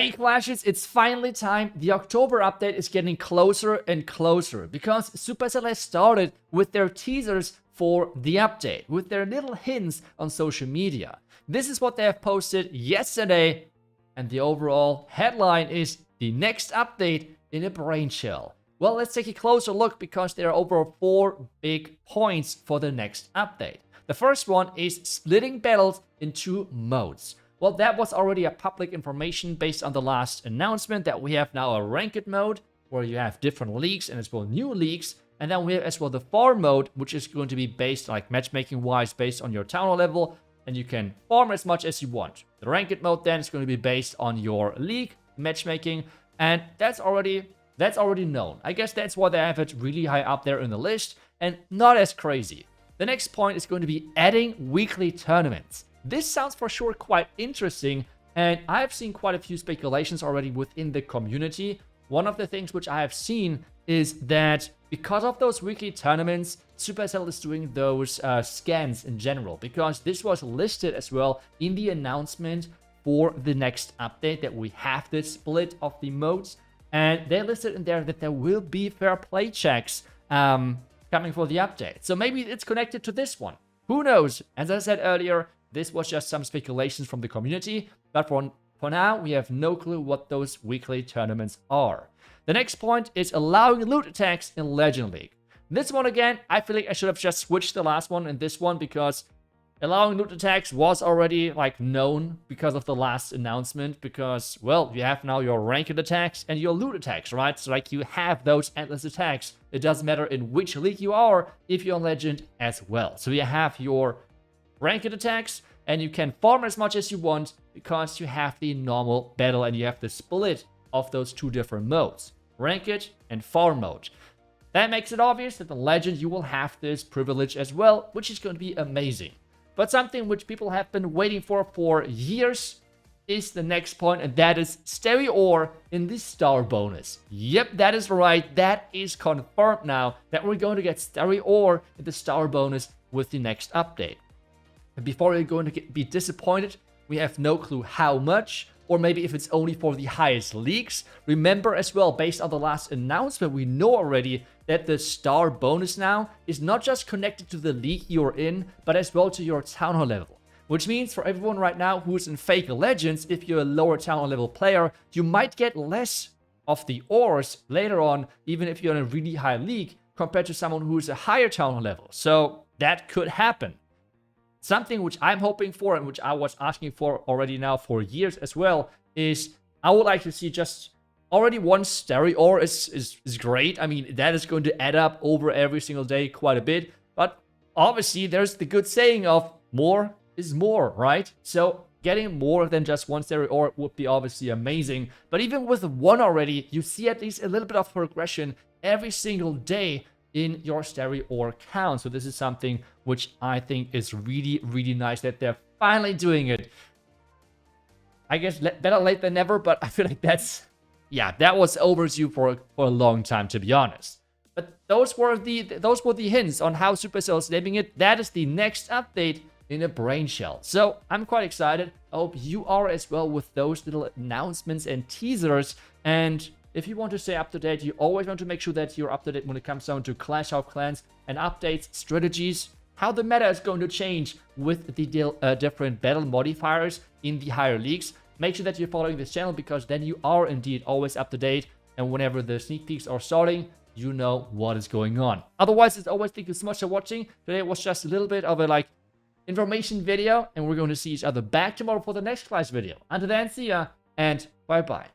Hey Clashes, it's finally time. The October update is getting closer and closer because Supercell has started with their teasers for the update, with their little hints on social media. This is what they have posted yesterday, and the overall headline is the next update in a brain shell. Well, let's take a closer look because there are over 4 big points for the next update. The first one is splitting battles into modes. Well, that was already a public information based on the last announcement that we have now a ranked mode where you have different leagues and as well new leagues. And then we have as well the farm mode, which is going to be based like matchmaking wise based on your town hall level. And you can farm as much as you want. The ranked mode then is going to be based on your league matchmaking. And that's already known. I guess that's why they have it really high up there in the list and not as crazy. The next point is going to be adding weekly tournaments. This sounds for sure quite interesting, and I've seen quite a few speculations already within the community. One of the things which I have seen is that because of those weekly tournaments, Supercell is doing those scans in general, because this was listed as well in the announcement for the next update that we have this split of the modes, and they listed in there that there will be fair play checks coming for the update. So maybe it's connected to this one. Who knows? As I said earlier, this was just some speculations from the community, but for now, we have no clue what those weekly tournaments are. The next point is allowing loot attacks in Legend League. This one again, I feel like I should have just switched the last one and this one because allowing loot attacks was already like known because of the last announcement because, well, you have now your ranked attacks and your loot attacks, right? So like you have those endless attacks. It doesn't matter in which league you are if you're on Legend as well. So you have your ranked attacks, and you can farm as much as you want because you have the normal battle and you have the split of those two different modes, ranked and farm mode. That makes it obvious that in Legend you will have this privilege as well, which is going to be amazing. But something which people have been waiting for years is the next point, and that is Starry in the star bonus. Yep, that is right. That is confirmed now that we're going to get Starry in the star bonus with the next update. And before you're going to be disappointed, we have no clue how much, or maybe if it's only for the highest leagues. Remember as well, based on the last announcement, we know already that the star bonus now is not just connected to the league you're in, but as well to your town hall level. Which means for everyone right now who's in Fake Legends, if you're a lower town hall level player, you might get less of the ores later on, even if you're in a really high league, compared to someone who's a higher town hall level. So that could happen. Something which I'm hoping for and which I was asking for already now for years as well is I would like to see just already one Starry ore is great. I mean, that is going to add up over every single day quite a bit. But obviously, there's the good saying of more is more, right? So getting more than just one Starry ore would be obviously amazing. But even with one already, you see at least a little bit of progression every single day in your Starry ore count. So this is something which I think is really, really nice that they're finally doing it. I guess better late than never, but I feel like that was overdue for a long time, to be honest. But those were the hints on how Supercell is naming it. That is the next update in a brain shell. So I'm quite excited. I hope you are as well with those little announcements and teasers. And if you want to stay up to date, you always want to make sure that you're up to date when it comes down to Clash of Clans and updates, strategies, how the meta is going to change with the different battle modifiers in the higher leagues. Make sure that you're following this channel because then you are indeed always up to date. And whenever the sneak peeks are starting, you know what is going on. Otherwise, as always, thank you so much for watching. Today was just a little bit of a information video, and we're going to see each other back tomorrow for the next Clash video. Until then, see ya and bye-bye.